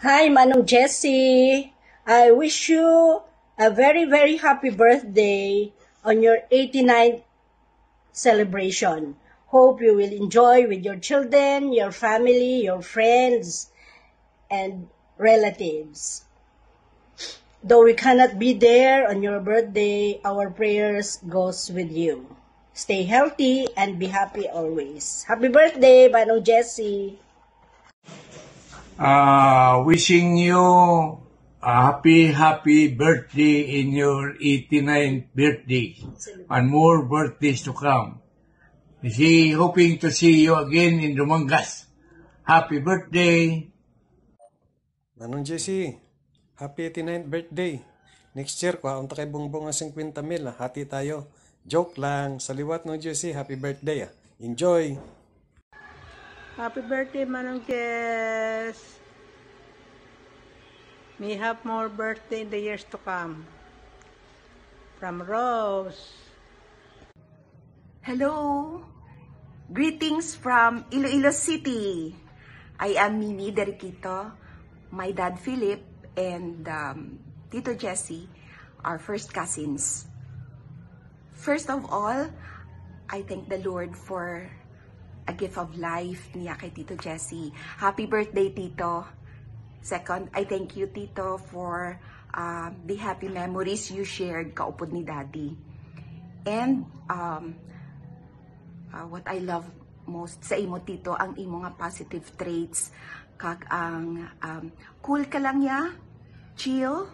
Hi, Manong Jessie. I wish you a very, very happy birthday on your 89th celebration. Hope you will enjoy with your children, your family, your friends, and relatives. Though we cannot be there on your birthday, our prayers goes with you. Stay healthy and be happy always. Happy birthday, Manong Jessie. Wishing you a happy birthday in your 89th birthday and more birthdays to come. Hoping to see you again in Dumangas. Happy birthday! Manong Jessie, happy 89th birthday. Next year, kwaon ta kay bongbong ang 50,000. Hati tayo. Joke lang. Sa liwat no Jessie, happy birthday. Enjoy! Happy birthday, Manong Jess. May have more birthday in the years to come. From Rose. Hello. Greetings from Iloilo City. I am Mimi Deriquito. My dad Philip and Tito Jessie are first cousins. First of all, I thank the Lord for a gift of life niya kay Tito Jessie. Happy birthday, Tito. Second, I thank you, Tito, for the happy memories you shared kaupod ni Daddy. And what I love most sa imo, Tito, ang imo nga positive traits. Kag ang cool ka lang ya, chill,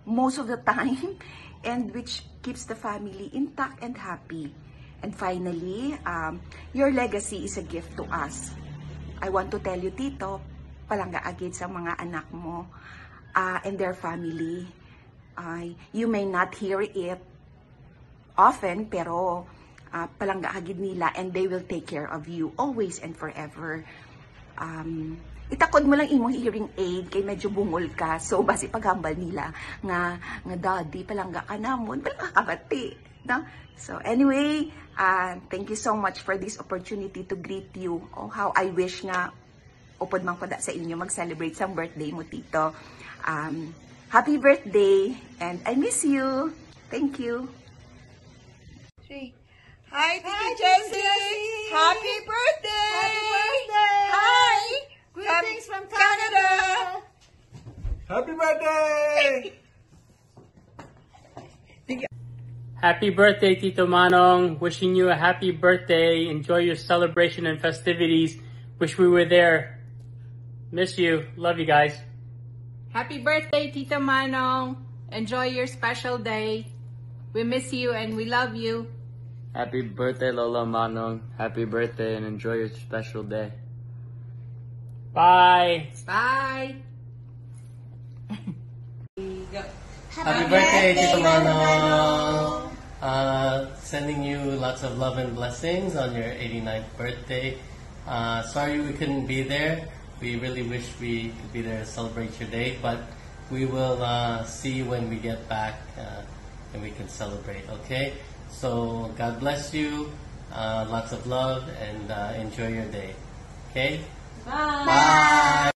most of the time, and which keeps the family intact and happy. And finally, your legacy is a gift to us. I want to tell you, Tito, palangga agad sa mga anak mo and their family. You may not hear it often, pero palangga agad nila and they will take care of you always and forever. Itakod mo lang imong hearing aid kay medyo bungol ka. So, basi paghambal nila nga daddy, palangga ka namon, palangga ka bati. No? So, anyway, thank you so much for this opportunity to greet you. Oh, how I wish nga upod mang pada sa inyo mag-celebrate sa birthday mo, Tito. Happy birthday and I miss you. Thank you. Hi, Tito Jessie. Happy birthday. Happy birthday. Hi. Greetings from Canada. Happy birthday! Happy birthday, Tito Manong. Wishing you a happy birthday. Enjoy your celebration and festivities. Wish we were there. Miss you. Love you guys. Happy birthday, Tito Manong. Enjoy your special day. We miss you and we love you. Happy birthday, Lola Manong. Happy birthday and enjoy your special day. Bye. Bye. Happy birthday, Tito Manong. Sending you lots of love and blessings on your 89th birthday. Sorry we couldn't be there. We really wish we could be there to celebrate your day, but we will see you when we get back and we can celebrate, okay? So God bless you, lots of love, and enjoy your day, okay? Bye. Bye.